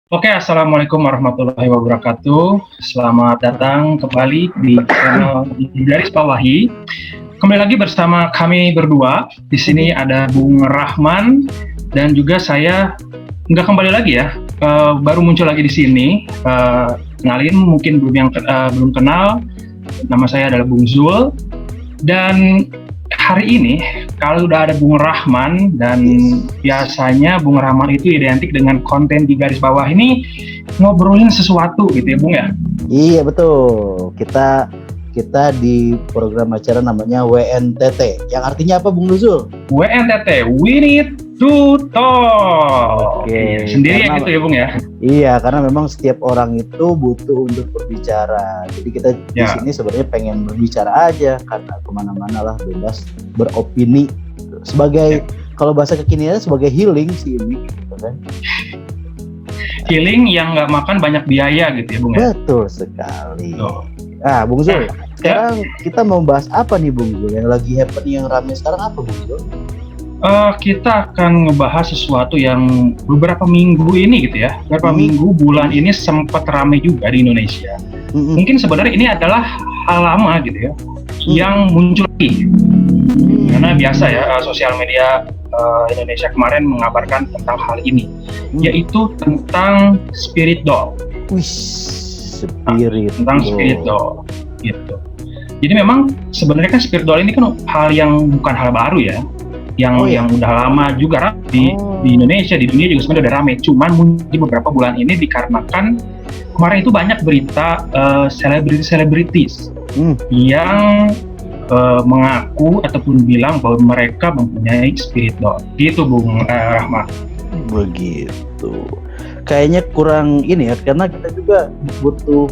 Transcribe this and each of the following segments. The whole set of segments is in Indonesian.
Oke, Assalamualaikum warahmatullahi wabarakatuh. Selamat datang kembali di channel Garis Bawahi. Kembali lagi bersama kami berdua. Di sini ada Bung Rahman dan juga saya. Nggak kembali lagi ya, baru muncul lagi di sini. Kenalin, mungkin belum kenal. Nama saya adalah Bung Zul. Dan hari ini, kalau udah ada Bung Rahman, dan biasanya Bung Rahman itu identik dengan konten di Garis Bawah ini ngobrolin sesuatu gitu ya Bung ya? Iya betul, kita di program acara namanya WNTT, yang artinya apa Bung Nuzul? WNTT, We Need to Talk. Oke, sendiri ya gitu ya Bung ya? Iya, karena memang setiap orang itu butuh untuk berbicara. Jadi kita di sini sebenarnya pengen berbicara aja, karena kemana-mana lah bebas beropini. Sebagai kalau bahasa kekiniannya sebagai healing sih ini, gitu kan? Healing yang nggak makan banyak biaya gitu ya Bung ya? Betul sekali. Nah Bung Zul, sekarang kita mau bahas apa nih Bung Zul? Yang lagi happening, yang ramai sekarang apa Bung Zul? Kita akan ngebahas sesuatu yang beberapa minggu ini gitu ya, minggu, bulan ini sempat ramai juga di Indonesia. Mungkin sebenarnya ini adalah hal lama gitu ya, yang muncul lagi. Karena biasa ya, sosial media Indonesia kemarin mengabarkan tentang hal ini, yaitu tentang spirit doll. Tentang spirit doll, gitu. Jadi memang sebenarnya kan spirit doll ini kan bukan hal baru ya. Yang udah lama juga di Indonesia, di dunia juga sebenarnya udah ramai. Cuman di beberapa bulan ini dikarenakan kemarin itu banyak berita selebritis yang mengaku ataupun bilang bahwa mereka mempunyai spirit doll. Gitu Bung Rahmat. Begitu. Kayaknya kurang ini ya, karena kita juga butuh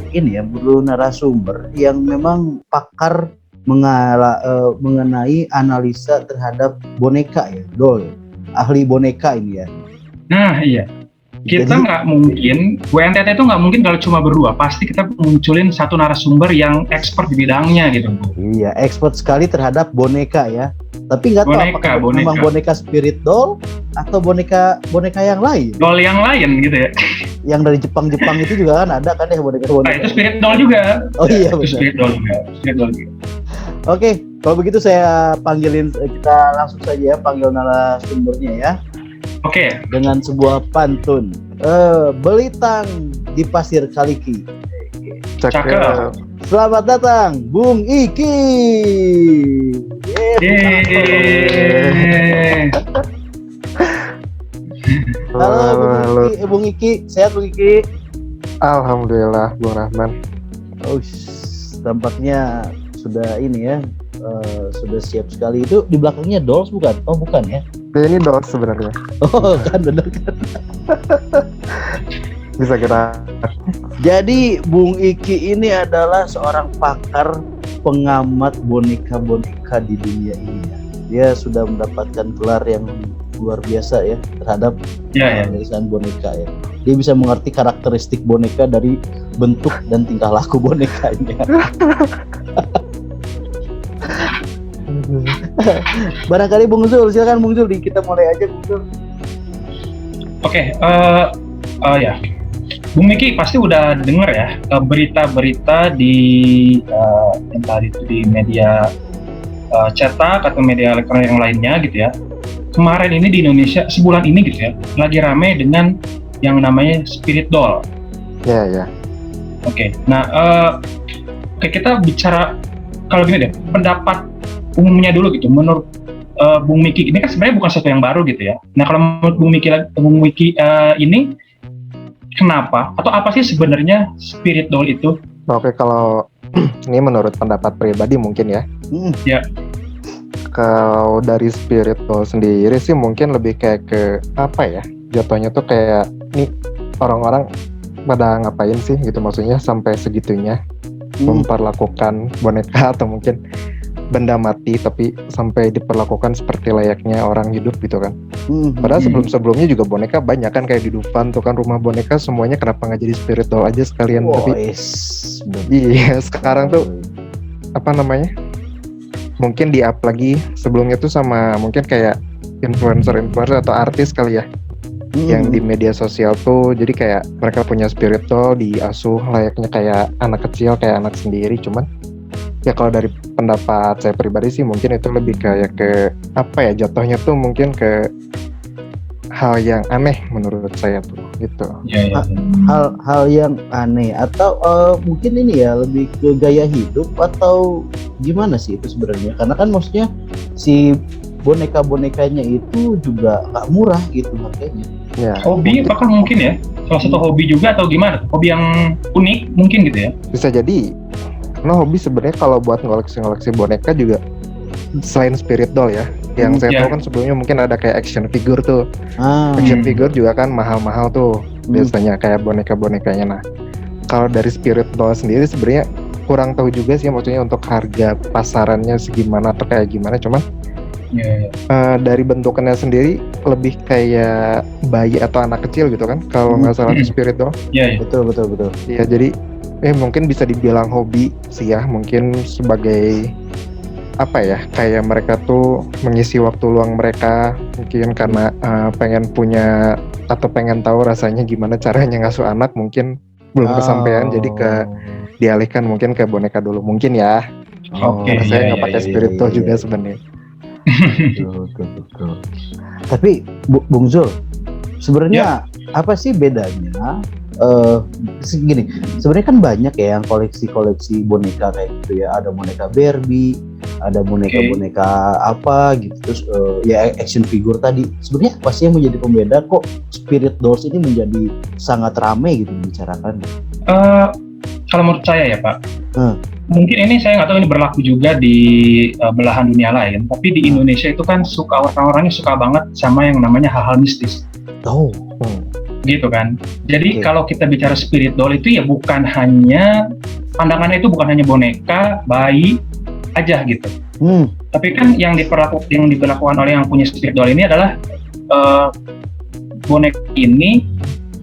narasumber yang memang pakar mengenai analisa terhadap boneka ya, doll ya. Ahli boneka ini ya. Nah iya, kita nggak mungkin, WNTT itu nggak mungkin kalau cuma berdua, pasti kita munculin satu narasumber yang expert di bidangnya gitu. Iya, expert sekali terhadap boneka ya. Tapi nggak tahu apakah memang boneka spirit doll atau boneka yang lain. Doll yang lain gitu ya. Yang dari Jepang itu juga kan ada kan ya boneka. Nah, itu spirit doll juga. Oh iya benar. Spirit doll juga. Oke, kalau begitu saya kita langsung saja ya panggil narasumbernya ya. Oke. Dengan sebuah pantun. Belitang di pasir Kaliki. Cakep. Selamat datang, Bung Iki. Halo Bung Iki, sehat Bung Iki? Alhamdulillah Bung Rahman. Tampaknya sudah ini ya, sudah siap sekali. Itu di belakangnya dolls bukan? Oh bukan ya? Ini dolls sebenarnya. Oh kan benar kan? Bisa kita. Jadi Bung Iki ini adalah seorang pakar pengamat boneka-boneka di dunia ini ya. Dia sudah mendapatkan gelar yang luar biasa ya terhadap tulisan boneka ya. Dia bisa mengerti karakteristik boneka dari bentuk dan tingkah laku boneka ini ya. Barangkali Bung Zul, silakan Bung Zul, kita mulai aja Bung Zul. Oke, ya. Bung Miki pasti udah denger ya berita-berita di entah itu di media cetak atau media elektronik yang lainnya gitu ya. Kemarin ini di Indonesia sebulan ini gitu ya, lagi rame dengan yang namanya spirit doll. Ya. Oke. Nah, kita bicara kalau gini deh, pendapat umumnya dulu gitu. Menurut Bung Miki ini kan sebenarnya bukan sesuatu yang baru gitu ya. Nah, kalau menurut Bung Miki ini kenapa atau apa sih sebenarnya spirit doll itu? Oke, kalau ini menurut pendapat pribadi mungkin ya. Ya. Kalau dari spirit doll sendiri sih mungkin lebih kayak ke apa ya? Jatuhnya tuh kayak nih orang-orang pada ngapain sih gitu, maksudnya sampai segitunya memperlakukan boneka atau mungkin benda mati tapi sampai diperlakukan seperti layaknya orang hidup gitu kan. Padahal sebelum-sebelumnya juga boneka banyak kan, kayak di Dufan tuh kan rumah boneka semuanya, kenapa nggak jadi spirit doll aja sekalian. Tapi iya sekarang tuh apa namanya, mungkin di up lagi sebelumnya tuh sama mungkin kayak influencer atau artis kali ya. yang di media sosial tuh, jadi kayak mereka punya spirit doll diasuh layaknya kayak anak kecil, kayak anak sendiri. Cuman ya kalau dari pendapat saya pribadi sih mungkin itu lebih kayak ke apa ya, jatuhnya tuh mungkin ke hal yang aneh menurut saya tuh gitu. Ya. Hal yang aneh atau mungkin ini ya lebih ke gaya hidup atau gimana sih itu sebenarnya? Karena kan maksudnya si boneka-bonekanya itu juga nggak murah gitu harganya. Ya, Hobi apakah mungkin ya? Salah satu hobi juga atau gimana? Hobi yang unik mungkin gitu ya? bisa jadi karena hobi sebenarnya kalau buat ngoleksi boneka juga selain spirit doll ya, yang saya tahu kan sebelumnya mungkin ada kayak action figure tuh. Action figure juga kan mahal-mahal tuh biasanya kayak boneka-bonekanya. Nah, kalau dari spirit doll sendiri sebenarnya kurang tahu juga sih, maksudnya untuk harga pasarannya segimana atau kayak gimana. Cuman dari bentukannya sendiri lebih kayak bayi atau anak kecil gitu kan kalau nggak salah spirit doll. Iya. Betul. Iya, jadi mungkin bisa dibilang hobi sih ya, mungkin sebagai apa ya, kayak mereka tuh mengisi waktu luang mereka mungkin karena pengen punya atau pengen tahu rasanya gimana caranya ngasuh anak, mungkin belum kesampaian, jadi dialihkan mungkin ke boneka dulu mungkin ya. Karena saya nggak pakai spirit doll juga sebenarnya. Betul. Tapi Bung Zul, sebenarnya apa sih bedanya? Segini, sebenarnya kan banyak ya yang koleksi boneka kayak gitu ya. Ada boneka Barbie, ada boneka apa gitu. Terus ya action figure tadi. Sebenarnya apa sih yang menjadi pembeda kok Spirit Dolls ini menjadi sangat ramai gitu dibicarakan? Kalau menurut saya ya Pak, mungkin ini saya nggak tahu ini berlaku juga di belahan dunia lain. Tapi di Indonesia itu kan orang-orangnya suka banget sama yang namanya hal-hal mistis. Gitu kan. Jadi kalau kita bicara spirit doll itu ya bukan hanya pandangannya itu bukan hanya boneka, bayi aja gitu. Tapi kan yang diperlakukan oleh yang punya spirit doll ini adalah boneka ini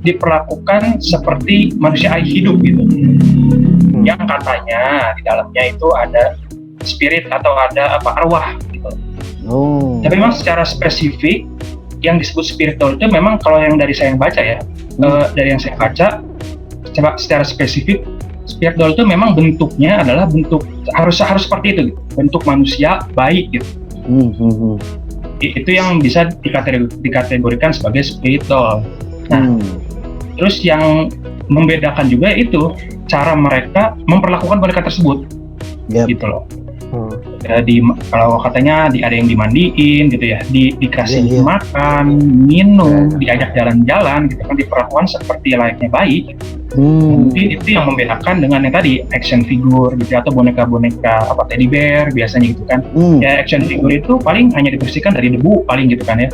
diperlakukan seperti manusia hidup gitu. Yang katanya di dalamnya itu ada spirit atau ada arwah gitu. Tapi memang secara spesifik yang disebut spirit doll itu memang kalau yang dari saya yang baca ya, dari yang saya baca secara spesifik spirit doll itu memang bentuknya adalah bentuk harus seperti itu gitu. Bentuk manusia baik gitu. Itu yang bisa dikategorikan sebagai spirit doll. Nah, terus yang membedakan juga itu cara mereka memperlakukan boneka tersebut, gitu loh. Jadi kalau katanya ada yang dimandiin gitu ya, dikasih makan, minum, diajak jalan-jalan gitu kan, diperlakukan seperti layaknya bayi. Mungkin itu yang membedakan dengan yang tadi action figure gitu atau boneka-boneka teddy bear biasanya gitu kan. Ya action figure itu paling hanya dibersihkan dari debu paling gitu kan ya.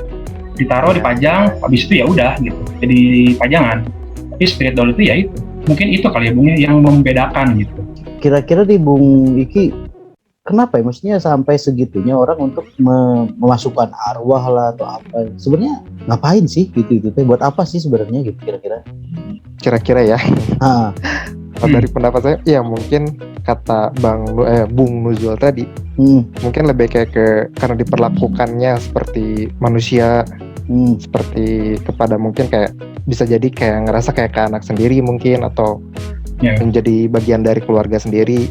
Ditaruh, dipajang, habis itu ya udah gitu. Jadi pajangan. Tapi spirit doll itu ya itu. Mungkin itu kali ya Bung yang membedakan gitu. Kira-kira di Bung Iki, kenapa ya maksudnya sampai segitunya orang untuk memasukkan arwah lah atau apa? Sebenarnya ngapain sih gitu buat apa sih sebenarnya gitu kira-kira ya? Kalau dari pendapat saya ya mungkin kata Bung Nuzul tadi, mungkin lebih kayak karena diperlakukannya seperti manusia, seperti kepada mungkin kayak bisa jadi kayak ngerasa kayak ke anak sendiri mungkin, atau menjadi bagian dari keluarga sendiri.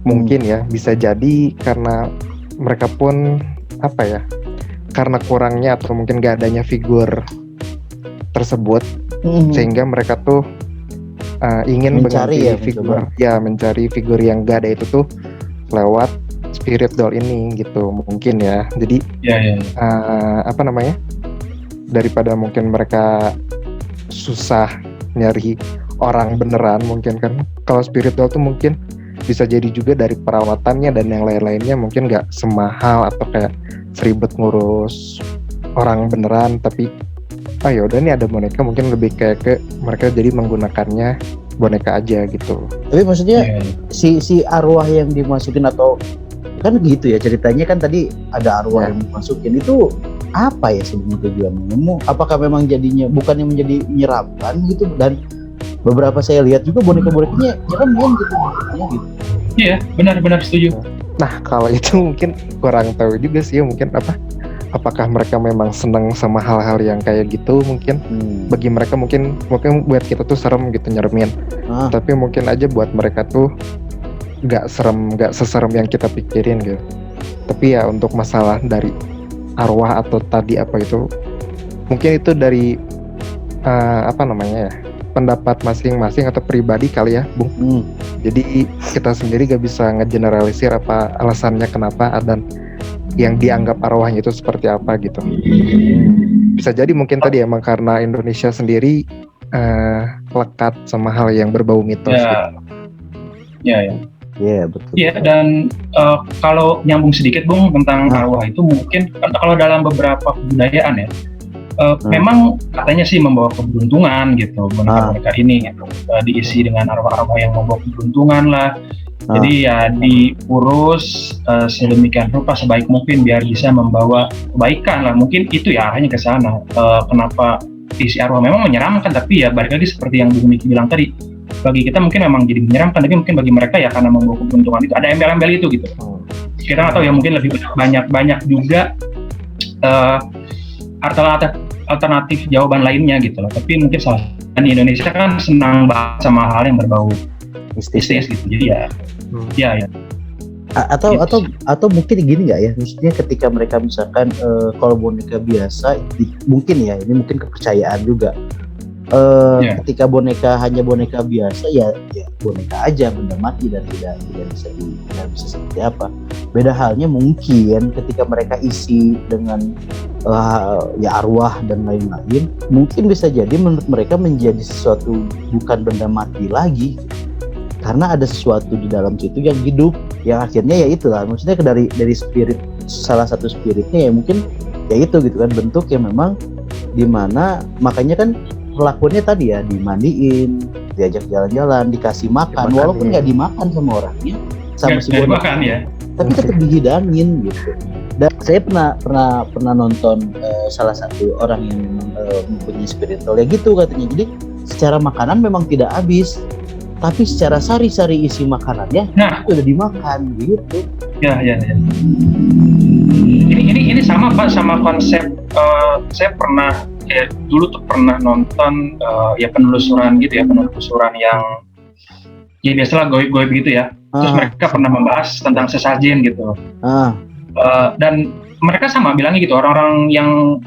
Mungkin ya bisa jadi karena mereka pun karena kurangnya atau mungkin gak adanya figur tersebut, sehingga mereka tuh ingin mencari mencari figur yang gak ada itu tuh lewat spirit doll ini gitu mungkin ya. Jadi daripada mungkin mereka susah nyari orang beneran, mungkin kan kalau spirit doll tuh mungkin bisa jadi juga dari perawatannya dan yang lain-lainnya mungkin nggak semahal atau kayak seribet ngurus orang beneran. Tapi yaudah nih ada boneka, mungkin lebih kayak ke mereka jadi menggunakannya boneka aja gitu. Tapi maksudnya si arwah yang dimasukin atau kan gitu ya ceritanya kan tadi ada arwah yang dimasukin itu apa ya sebenarnya tujuannya? Apakah memang jadinya bukannya menjadi menyeramkan gitu? Dan beberapa saya lihat juga boneka-bonekanya nyeremin gitu. Iya, benar-benar setuju. Nah, kalau itu mungkin kurang tahu juga sih, mungkin apakah mereka memang senang sama hal-hal yang kayak gitu mungkin. Bagi mereka mungkin buat kita tuh serem gitu nyeremin. Tapi mungkin aja buat mereka tuh gak seserem yang kita pikirin gitu. Tapi ya untuk masalah dari arwah atau tadi apa itu, mungkin itu dari pendapat masing-masing atau pribadi kali ya, Bung. Jadi kita sendiri gak bisa ngegeneralisir apa alasannya kenapa dan yang dianggap arwahnya itu seperti apa gitu. Bisa jadi mungkin tadi emang karena Indonesia sendiri lekat sama hal yang berbau mitos gitu. Iya betul. Iya, dan kalau nyambung sedikit Bung tentang arwah itu, mungkin kalau dalam beberapa kebudayaan ya, memang katanya sih membawa keberuntungan gitu, boneka-boneka ini gitu, diisi dengan arwah-arwah yang membawa keberuntungan lah. Jadi ya diurus sedemikian rupa sebaik mungkin biar bisa membawa kebaikan lah. Mungkin itu ya arahnya ke sana. Kenapa isi arwah memang menyeramkan, tapi ya balik lagi seperti yang Bu Miki bilang tadi, bagi kita mungkin memang jadi menyeramkan, tapi mungkin bagi mereka ya karena membawa keberuntungan itu, ada embel-embel itu gitu. Kita nggak tahu ya, mungkin lebih banyak juga alternatif jawaban lainnya gitu loh. Tapi mungkin salah di Indonesia kan senang banget sama hal yang berbau mistis gitu. Jadi ya. Atau mungkin gini nggak ya, maksudnya ketika mereka misalkan kalau boneka biasa mungkin ya, ini mungkin kepercayaan juga. Ketika hanya boneka biasa ya boneka aja, benda mati dan tidak bisa seperti apa. Beda halnya mungkin ketika mereka isi dengan arwah dan lain-lain, mungkin bisa jadi menurut mereka menjadi sesuatu bukan benda mati lagi, karena ada sesuatu di dalam situ yang hidup, yang akhirnya ya itulah, maksudnya dari spirit, salah satu spiritnya ya mungkin ya itu gitu kan, bentuk yang memang dimana, makanya kan pelakuannya tadi ya dimandiin, diajak jalan-jalan, dikasih makan, walaupun nggak dimakan sama orangnya, sama si boneka ya, tapi tetap dihidangin gitu. Dan saya pernah nonton salah satu orang yang mempunyai spiritual ya gitu katanya. Jadi secara makanan memang tidak habis, tapi secara sari-sari isi makanannya udah dimakan gitu. Ya. Ini sama Pak, sama konsep saya pernah dulu tuh pernah nonton penelusuran gitu ya, penelusuran yang ya biasalah goib-goib gitu ya. Terus mereka pernah membahas tentang sesajen gitu. Dan mereka sama bilangnya gitu, orang-orang yang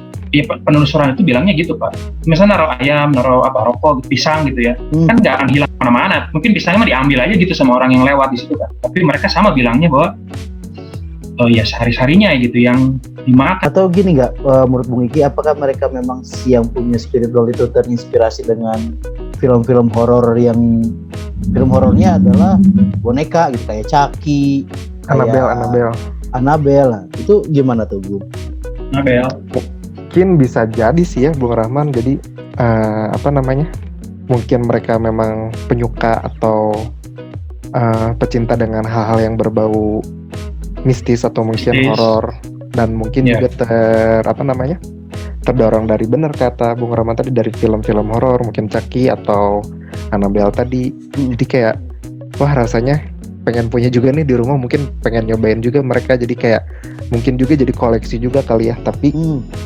penelusuran itu bilangnya gitu Pak. Misalnya naruh ayam, naruh rokok, pisang gitu ya, kan nggak akan hilang mana-mana. Mungkin pisangnya mah diambil aja gitu sama orang yang lewat di situ kan. Tapi mereka sama bilangnya bahwa sehari-harinya gitu yang dimakan. Atau gini nggak, menurut Bung Iki, apakah mereka memang yang punya spiritual itu terinspirasi dengan film-film horor yang film horornya adalah boneka gitu, kayak Chucky, Annabelle. Itu gimana tuh Bung? Annabelle. Mungkin bisa jadi sih ya Bung Rahman. Jadi mungkin mereka memang penyuka atau pecinta dengan hal-hal yang berbau mistis atau mungkin horor, dan mungkin juga terdorong dari, benar kata Bung Rahman tadi, dari film-film horor, mungkin Chucky atau Annabelle tadi. Jadi kayak wah rasanya pengen punya juga nih di rumah, mungkin pengen nyobain juga mereka, jadi kayak mungkin juga jadi koleksi juga kali ya, tapi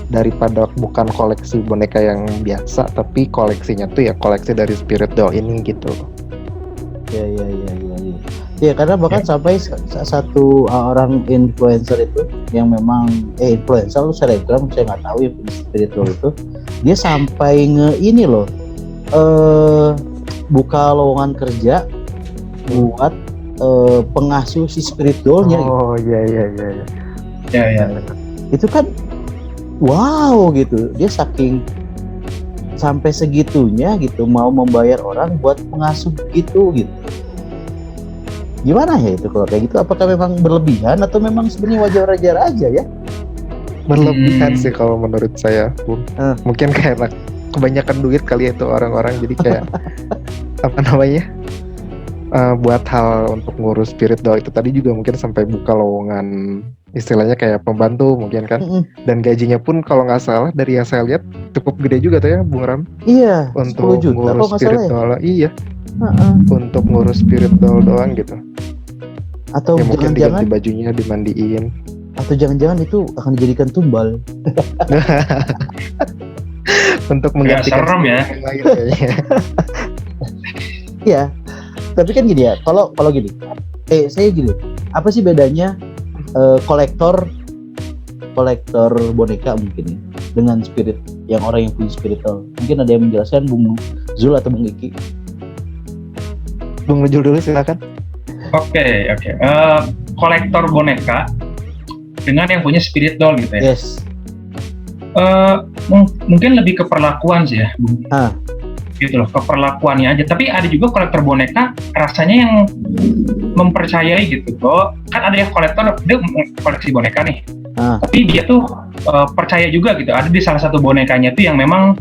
daripada bukan koleksi boneka yang biasa, tapi koleksinya tuh ya koleksi dari spirit doll ini gitu. Ya karena bahkan sampai satu orang influencer itu yang memang influencer lu selebgram, saya nggak tahu ya spirit doll itu, dia sampai ini loh buka lowongan kerja buat pengasuh si spirit doll-nya. Oh iya. Ya. Itu kan wow gitu, dia saking sampai segitunya gitu mau membayar orang buat pengasuh gitu. Gimana ya itu kalau kayak gitu? Apakah memang berlebihan atau memang sebenarnya wajar-wajar aja ya? Berlebihan sih kalau menurut saya, Bung. Mungkin kayak kebanyakan duit kali itu orang-orang, jadi kayak buat hal untuk ngurus spirit doll itu tadi juga mungkin sampai buka lowongan, istilahnya kayak pembantu mungkin kan. Dan gajinya pun kalau nggak salah dari yang saya lihat cukup gede juga tuh ya Bung Ram. Iya, untuk ngurus spirit doll. Iya. Untuk ngurus spirit doll doang gitu. Atau ya mungkin jangan-jangan diganti bajunya, dimandiin. Atau jangan-jangan itu akan dijadikan tumbal? Untuk Agak menggantikan serem ya. yang lain kayaknya. Iya. Tapi kan gini ya, kalau gini, saya gini, apa sih bedanya kolektor boneka mungkin ya, dengan spirit yang orang yang punya spiritual? Mungkin ada yang menjelaskan, Bung Zul atau Bung Iki? Bung Nujul dulu silakan. Oke. Kolektor boneka dengan yang punya spirit doll gitu ya. Yes. Mungkin lebih ke perlakuan sih ya, Bung. Gitu loh, ke perlakuannya aja. Tapi ada juga kolektor boneka rasanya yang mempercayai gitu. Kan ada yang kolektor, dia koleksi boneka nih. Tapi dia tuh percaya juga gitu. Ada di salah satu bonekanya tuh yang memang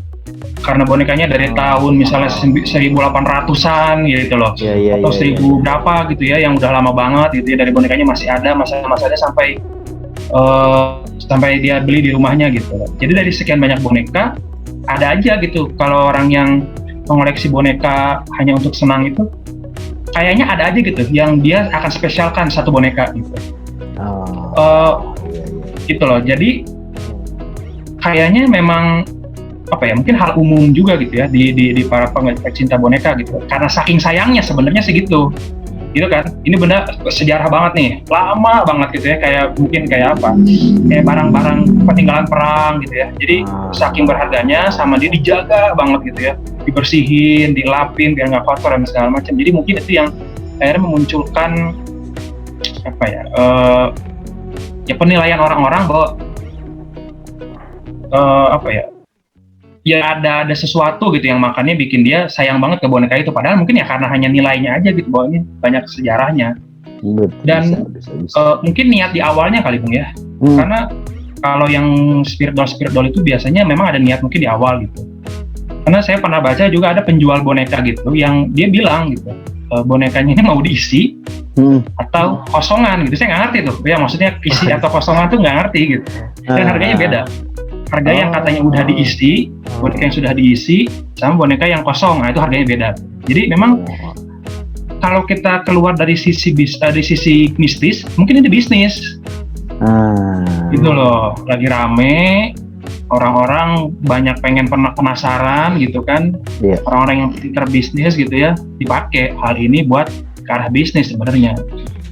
karena bonekanya dari tahun misalnya 1800-an gitu loh. Atau 1000 berapa gitu ya, yang udah lama banget gitu ya, dari bonekanya masih ada masa-masanya sampai dia beli di rumahnya gitu. Jadi dari sekian banyak boneka ada aja gitu, kalau orang yang mengoleksi boneka hanya untuk senang itu kayaknya ada aja gitu yang dia akan spesialkan satu boneka gitu. Gitu loh. Jadi kayaknya memang apa ya, mungkin hal umum juga gitu ya di para pecinta boneka gitu, karena saking sayangnya sebenarnya sih gitu kan. Ini benda sejarah banget nih, lama banget gitu ya, kayak mungkin kayak apa, kayak barang-barang peninggalan perang gitu ya. Jadi saking berharganya sama dia dijaga banget gitu ya, dibersihin, dilapin biar nggak kotor dan segala macam. Jadi mungkin itu yang akhirnya memunculkan apa ya, ya penilaian orang-orang bahwa apa ya, ya ada sesuatu gitu yang makanya bikin dia sayang banget ke boneka itu, padahal mungkin ya karena hanya nilainya aja gitu, bahwa ini banyak sejarahnya. Dan bisa. Mungkin niat di awalnya kali Bung ya, karena kalau yang spirit doll itu biasanya memang ada niat mungkin di awal gitu. Karena saya pernah baca juga ada penjual boneka gitu yang dia bilang gitu, bonekanya ini mau diisi atau kosongan gitu. Saya nggak ngerti tuh ya, maksudnya isi atau kosongan tuh nggak ngerti gitu, dan harganya beda. Harga yang katanya udah diisi, boneka yang sudah diisi, sama boneka yang kosong, nah itu harganya beda. Jadi memang kalau kita keluar dari sisi mistis, mungkin ini bisnis. Gitu loh, lagi rame, orang-orang banyak pengen penasaran gitu kan, orang-orang yang pintar bisnis gitu ya, dipakai hal ini buat ke arah bisnis sebenarnya.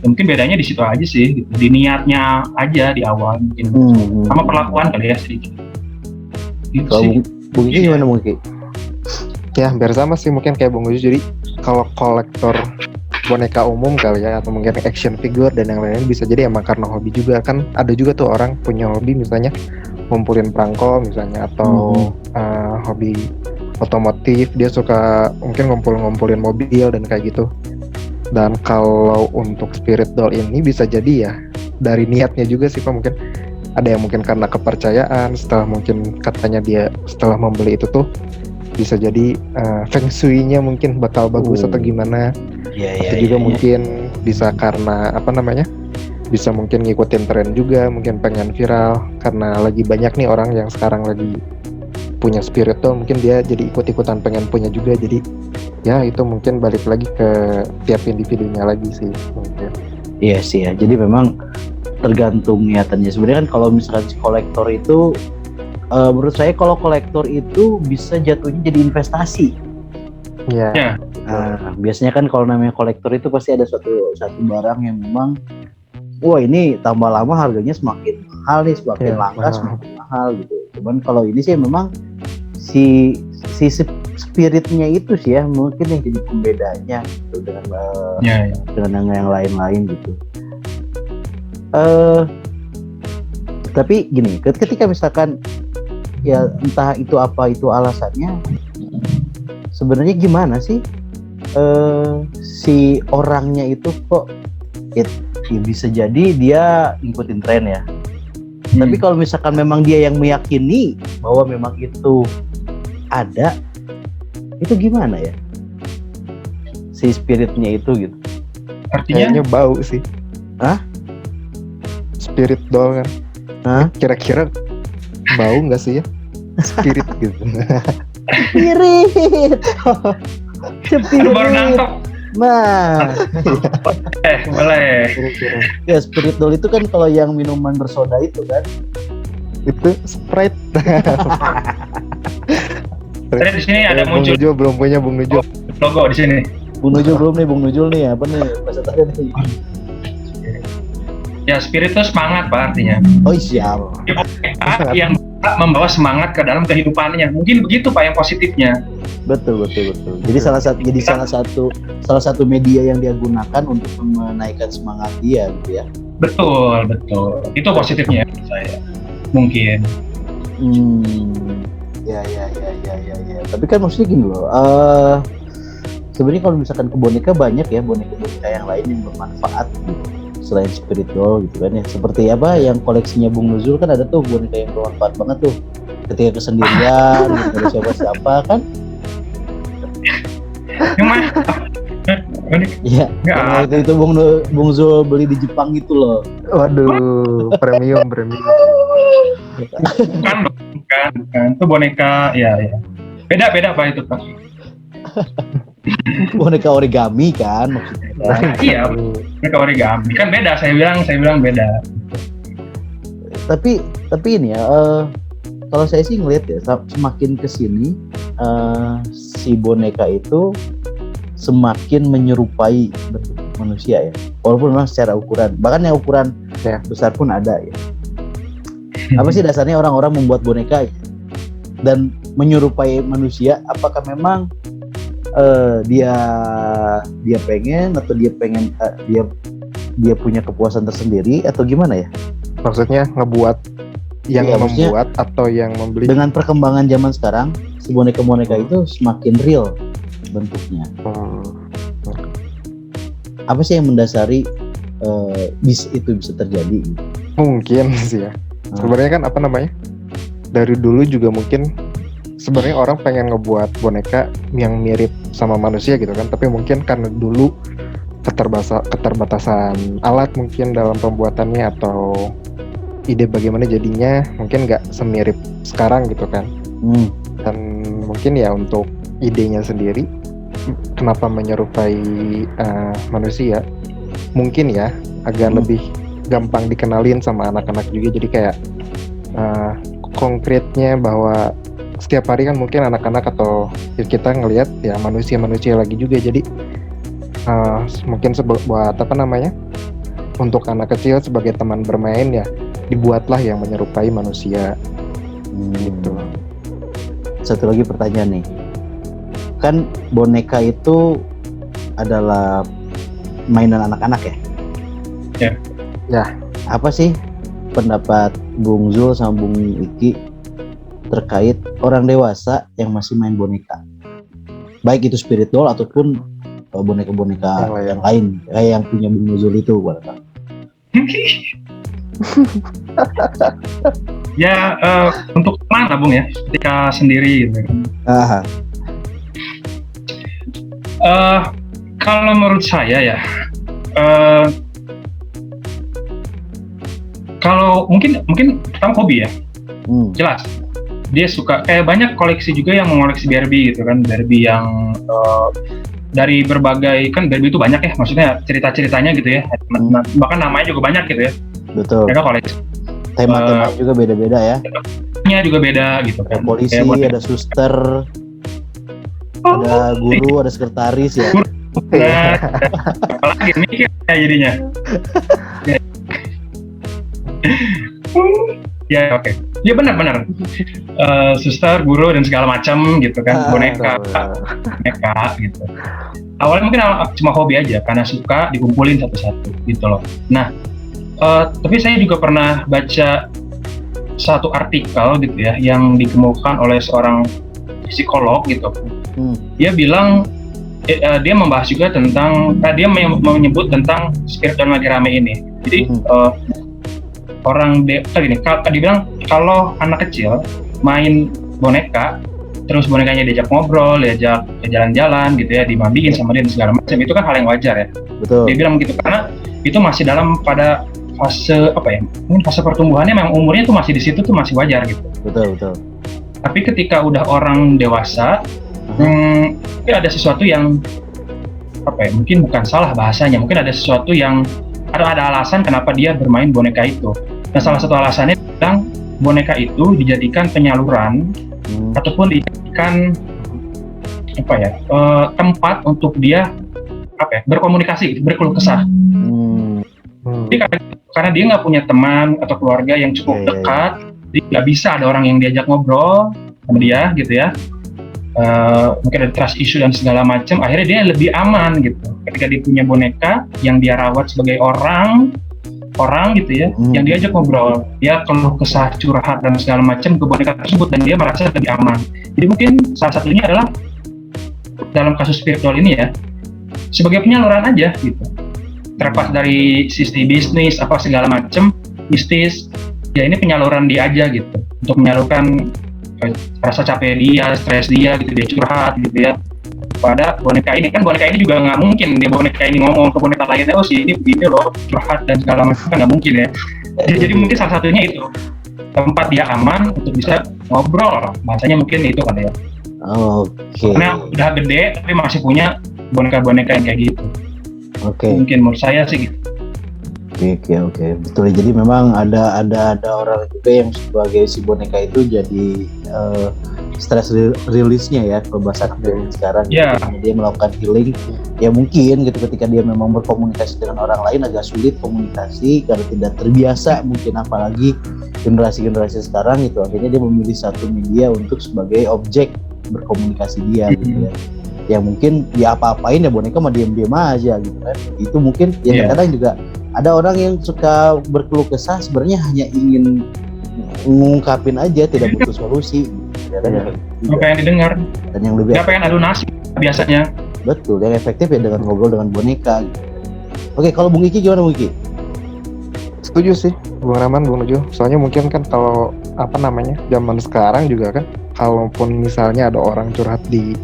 Ya, mungkin bedanya di situ aja sih, gitu. Di niatnya aja di awal mungkin, sama perlakuan kali ya sedikit. Gitu sih. Bung Iki gimana Bung Iki? Ya hampir sama sih mungkin kayak Bung Uju. Jadi kalau kolektor boneka umum kali ya, atau mungkin action figure dan yang lain-lain, bisa jadi emang karena hobi juga kan. Ada juga tuh orang punya hobi misalnya ngumpulin perangko misalnya, atau hobi otomotif, dia suka mungkin ngumpulin mobil dan kayak gitu. Dan kalau untuk spirit doll ini bisa jadi ya dari niatnya juga sih Pak, mungkin ada yang mungkin karena kepercayaan, setelah mungkin katanya dia setelah membeli itu tuh bisa jadi feng shui-nya mungkin bakal bagus atau gimana. Atau juga mungkin bisa karena apa namanya, bisa mungkin ngikutin tren juga, mungkin pengen viral karena lagi banyak nih orang yang sekarang lagi punya spirit doll, mungkin dia jadi ikut-ikutan pengen punya juga. Jadi ya itu mungkin balik lagi ke tiap individunya lagi sih mungkin. Iya sih ya, jadi memang tergantung niatannya. Sebenarnya kan kalau misalkan si kolektor itu, menurut saya kalau kolektor itu bisa jatuhnya jadi investasi. Iya. Biasanya kan kalau namanya kolektor itu pasti ada satu barang yang memang, wah ini tambah lama harganya semakin mahal nih, semakin langka, semakin mahal gitu. Cuman kalau ini sih memang si spiritnya itu sih ya mungkin yang jadi pembedanya gitu dengan yang lain-lain gitu. Tapi gini, ketika misalkan ya entah itu apa itu alasannya, sebenarnya gimana sih si orangnya itu kok ya bisa jadi dia ngikutin tren ya. Tapi kalau misalkan memang dia yang meyakini bahwa memang itu ada, itu gimana ya si spiritnya itu gitu? Artinya kayaknya bau sih. Spirit doll kan? Kira-kira bau nggak sih ya spirit gitu? Spirit. baru nangkep Nah, Boleh. ya spirit doll itu kan kalau yang minuman bersoda itu kan. Itu Sprite. Tadi di sini ada Bung muncul Nujo belum punya Bung Nujo. logo di sini. Bung Nujul belum nih, Bung Nujul nih apa nih bahasa tadi nih? Ya spirit itu semangat Pak artinya. Oh siap. Yang membawa semangat ke dalam kehidupannya. Mungkin begitu Pak yang positifnya. Betul. Jadi salah satu media yang dia gunakan untuk menaikkan semangat dia gitu ya. Betul. Itu positifnya menurut saya. Mungkin. Ya. Tapi kan maksudnya gini loh. Sebenarnya kalau misalkan ke boneka banyak ya boneka-boneka yang lain yang bermanfaat gitu. Selain spirit doll gitu kan ya. Seperti apa yang koleksinya Bung Nuzul kan ada tuh boneka yang bermanfaat banget tuh. Ketika kesendirian gitu, ada siapa-siapa kan. Yang mana? Iya. Yang itu Bung Zul beli di Jepang gitu loh. Waduh, premium. Bukan. Itu boneka ya. Beda Pak itu Pak. Boneka origami kan maksudnya kan? Iya, boneka origami kan beda. Saya bilang beda. Tapi ini ya, kalau saya sih ngeliat ya semakin kesini si boneka itu semakin menyerupai bentuk manusia ya, walaupun memang secara ukuran, bahkan yang ukuran besar pun ada ya. Apa sih dasarnya orang-orang membuat boneka dan menyerupai manusia? Apakah memang dia pengen atau dia punya kepuasan tersendiri atau gimana ya? Maksudnya ngebuat yang membuat atau yang membeli? Dengan perkembangan zaman sekarang, si boneka-boneka itu semakin real bentuknya. Apa sih yang mendasari itu bisa terjadi? Mungkin sih ya. Sebenarnya kan apa namanya? Dari dulu juga mungkin sebenarnya orang pengen ngebuat boneka yang mirip sama manusia gitu kan, tapi mungkin karena dulu keterbatasan alat mungkin dalam pembuatannya atau ide bagaimana jadinya mungkin nggak semirip sekarang gitu kan. Dan mungkin ya untuk idenya sendiri kenapa menyerupai manusia, mungkin ya agak lebih gampang dikenalin sama anak-anak juga, jadi kayak konkretnya bahwa setiap hari kan mungkin anak-anak atau kita ngelihat ya manusia lagi juga, jadi mungkin buat apa namanya, untuk anak kecil sebagai teman bermain ya dibuatlah yang menyerupai manusia gitu. Satu lagi pertanyaan nih, kan boneka itu adalah mainan anak-anak ya? Ya. Apa sih pendapat Bung Zul sama Bung Iki terkait orang dewasa yang masih main boneka, baik itu spirit doll ataupun boneka-boneka yang lain kayak yang punya Bung Zul itu, Ya untuk mana Bung ya, ketika sendiri gitu. Kalau menurut saya ya, kalau mungkin pertama hobi ya, jelas dia suka, banyak koleksi juga yang mengoleksi Barbie gitu kan, Barbie yang dari berbagai, kan Barbie itu banyak ya, maksudnya cerita-ceritanya gitu ya, bahkan namanya juga banyak gitu ya. Betul. Mereka koleksi. Tema-tema juga beda-beda ya. Temanya juga beda gitu kan. Ada polisi, ada suster, ada guru, ada sekretaris ya. Nah, apalagi mikir jadinya. Ya oke. Ya benar. Suster, guru dan segala macam gitu kan, boneka gitu. Awalnya mungkin cuma hobi aja karena suka dikumpulin satu-satu gitu loh. Nah, tapi saya juga pernah baca satu artikel gitu ya yang dikemukakan oleh seorang psikolog gitu. Dia bilang dia membahas juga tentang, dia menyebut tentang spirit yang lagi rame ini. Jadi dia bilang kalau anak kecil main boneka, terus bonekanya diajak ngobrol, diajak jalan-jalan gitu ya, dimandiin sama dia dan segala macam, itu kan hal yang wajar ya. Betul. Dia bilang gitu karena itu masih pada fase mungkin fase pertumbuhannya, memang umurnya tuh masih di situ, tuh masih wajar gitu. Betul. Tapi ketika udah orang dewasa, ada sesuatu yang apa ya, mungkin bukan salah bahasanya, mungkin ada sesuatu yang ada alasan kenapa dia bermain boneka itu. Nah, salah satu alasannya bilang boneka itu dijadikan penyaluran ataupun dijadikan apa ya, tempat untuk dia apa ya, berkomunikasi, berkeluh kesah. Jadi karena dia nggak punya teman atau keluarga yang cukup dekat, dia nggak bisa ada orang yang diajak ngobrol sama dia gitu ya. Mungkin ada trust issue dan segala macam, akhirnya dia lebih aman gitu ketika dia punya boneka yang dia rawat sebagai orang gitu ya, yang diajak ngobrol, dia keluh kesah, curhat dan segala macam ke boneka tersebut, dan dia merasa lebih aman. Jadi mungkin salah satunya adalah dalam kasus spiritual ini ya, sebagai penyaluran aja gitu, terlepas dari sisi bisnis apa segala macam, mistis ya, ini penyaluran dia aja gitu, untuk menyalurkan rasa capek dia, stres dia gitu, dia curhat gitu ya pada boneka ini. Kan boneka ini juga nggak mungkin dia boneka ini ngomong ke boneka lainnya, oh si ini begini loh, curhat dan segala macam, kan nggak mungkin ya. Jadi mungkin salah satunya itu tempat dia aman untuk bisa ngobrol, bahasanya mungkin itu kan ya. Karena udah gede tapi masih punya boneka-boneka yang kayak gitu. Mungkin menurut saya sih gitu. Oke, betul. Jadi memang ada orang juga yang sebagai si boneka itu jadi stress release-nya ya, kalau bahasa sekarang. Dia melakukan healing. Ya mungkin gitu, ketika dia memang berkomunikasi dengan orang lain agak sulit komunikasi karena tidak terbiasa, mungkin apalagi generasi sekarang itu, akhirnya dia memilih satu media untuk sebagai objek berkomunikasi dia gitu ya. Yang mungkin dia apa-apain ya boneka mah diam-diam aja gitu kan. Itu mungkin ya kadang juga ada orang yang suka berkeluh kesah sebenarnya hanya ingin ngungkapin aja, tidak butuh solusi. Nggak pengen didengar. Dan yang lebih nggak pengen adu nasib biasanya. Betul, yang efektif ya dengan ngobrol dengan boneka. Gitu. Oke, kalau Bung Iki gimana Bung Iki? Setuju sih, Bung Rahman, Bung Nuju. Soalnya mungkin kan kalau zaman sekarang juga kan, kalaupun misalnya ada orang curhat di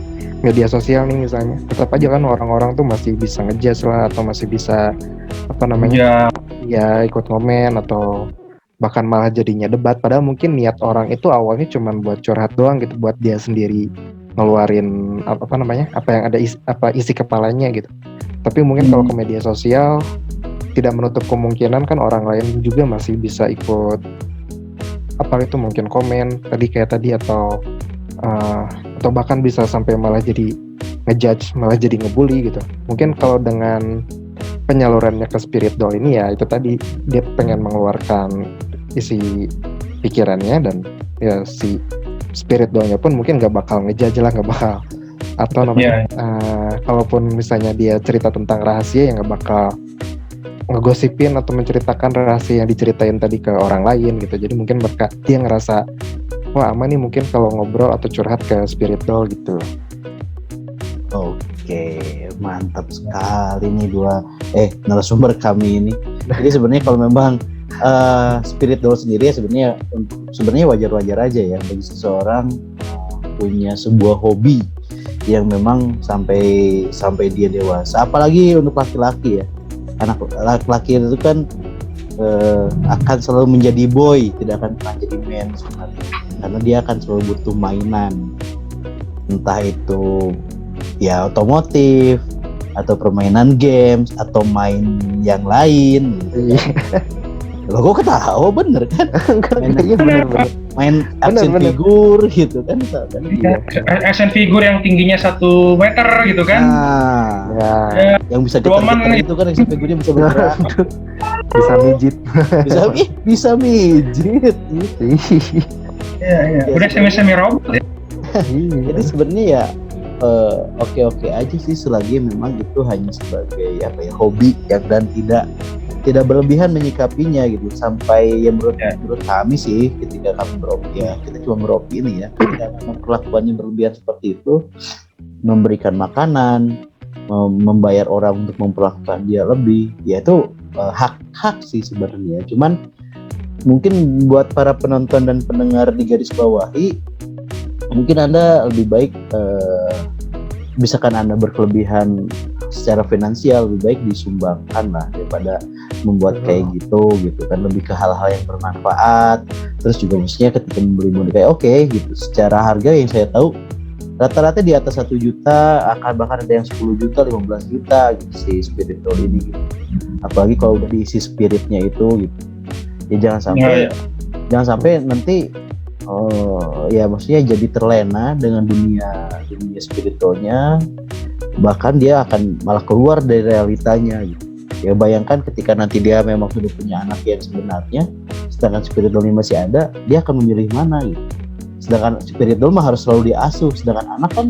media sosial nih misalnya, tetap aja kan orang-orang tuh masih bisa ngejudge lah, atau masih bisa ya ikut komen, atau bahkan malah jadinya debat, padahal mungkin niat orang itu awalnya cuma buat curhat doang gitu, buat dia sendiri ngeluarin apa yang ada isi kepalanya gitu. Tapi mungkin kalau ke media sosial tidak menutup kemungkinan kan orang lain juga masih bisa ikut itu mungkin komen kayak tadi atau bahkan bisa sampai malah jadi ngejudge, malah jadi ngebully gitu. Mungkin kalau dengan penyalurannya ke spirit doll ini ya itu tadi, dia pengen mengeluarkan isi pikirannya, dan ya si spirit dollnya pun mungkin nggak bakal ngejudge lah, nggak bakal kalaupun misalnya dia cerita tentang rahasia ya nggak bakal ngegosipin atau menceritakan rahasia yang diceritain tadi ke orang lain gitu. Jadi mungkin dia ngerasa wah aman nih mungkin kalau ngobrol atau curhat ke spirit doll gitu. Oke, mantap sekali nih dua narasumber kami ini. Jadi sebenarnya kalau memang spirit doll sendiri ya sebenarnya wajar-wajar aja ya bagi seseorang punya sebuah hobi yang memang sampai dia dewasa. Apalagi untuk laki-laki ya, anak laki-laki itu kan akan selalu menjadi boy, tidak akan pernah jadi man sebenarnya, karena dia akan selalu butuh mainan, entah itu ya otomotif atau permainan games atau main yang lain gitu. Loh, gue ketawa bener kan? Main action figure gitu kan? Action figure yang tingginya 1 meter gitu kan? Yang bisa getar-getar itu kan, action figurnya bisa bergerak. Bisa mijit. bisa mijit. Iya. Udah semi robot ya. Jadi sebenarnya ya oke aja sih selagi memang itu hanya sebagai hobi dan tidak berlebihan menyikapinya gitu, sampai yang menurut kami sih ketika kami beropi ya, kita cuma beropi ini ya, ketika perlakuannya berlebihan seperti itu, memberikan makanan, membayar orang untuk memperlakukan dia lebih, ya itu hak sih sebenarnya. Cuman mungkin buat para penonton dan pendengar di Garis Bawahi, mungkin Anda lebih baik misalkan Anda berkelebihan secara finansial, lebih baik disumbangkan lah daripada membuat kayak gitu kan, lebih ke hal-hal yang bermanfaat. Terus juga maksudnya ketika membeli boneka oke gitu, secara harga yang saya tahu rata-rata di atas 1 juta, akan bahkan ada yang 10 juta, 15 juta gitu si spirit doll ini gitu. Apalagi kalau udah diisi spiritnya itu gitu. Ya jangan sampai nanti ya maksudnya jadi terlena dengan dunia spiritualnya, bahkan dia akan malah keluar dari realitanya gitu. Ya bayangkan ketika nanti dia memang sudah punya anak yang sebenarnya, sedangkan spiritualnya masih ada, dia akan memilih mana gitu. Sedangkan spiritual mah harus selalu diasuh, sedangkan anak kan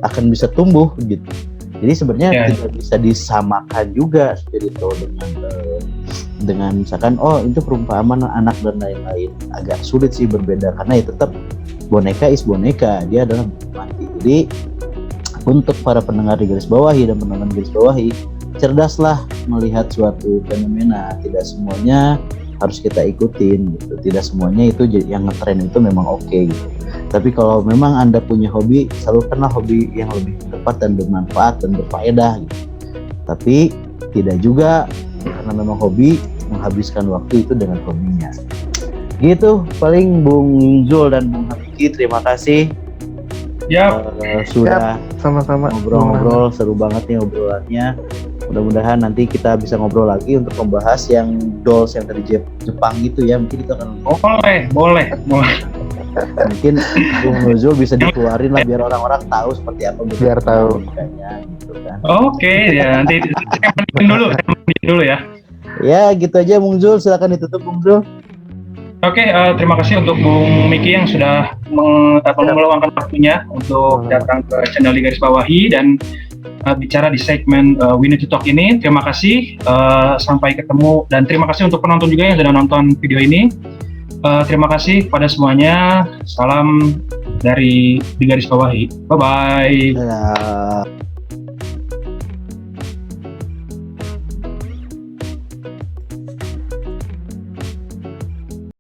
akan bisa tumbuh gitu. Jadi sebenarnya tidak bisa disamakan juga spiritual dengan misalkan itu perumpamaan anak dan lain-lain. Agak sulit sih berbeda karena ya tetap boneka is boneka, dia adalah mati. Jadi untuk para pendengar di garis bawahi dan penonton di garis bawahi, cerdaslah melihat suatu fenomena. Tidak semuanya harus kita ikutin gitu. Tidak semuanya itu yang ngetren itu memang oke gitu. Tapi kalau memang Anda punya hobi, salurkanlah hobi yang lebih tepat dan bermanfaat dan berfaedah gitu. Tapi tidak juga karena memang hobi menghabiskan waktu itu dengan hobinya. Gitu paling Bung Zul dan Bung Hamiki, terima kasih. Sudah sama-sama ngobrol-ngobrol, seru banget nih obrolannya. Mudah-mudahan nanti kita bisa ngobrol lagi untuk membahas yang dolls yang dari Jepang gitu ya. Mungkin itu akan boleh. Mungkin Bung Nuzul bisa dikeluarin lah biar orang-orang tahu seperti apa biar tahu gitu kan. Oke, ya nanti saya mending dulu ya. Ya gitu aja Bung Zul, silakan ditutup Bung Zul. Oke, terima kasih untuk Bung Miki yang sudah meluangkan waktunya untuk datang ke channel di garis bawahi dan bicara di segmen We Need to Talk ini. Terima kasih, sampai ketemu, dan terima kasih untuk penonton juga yang sudah nonton video ini. Terima kasih kepada semuanya. Salam dari di garis bawahi. Bye bye.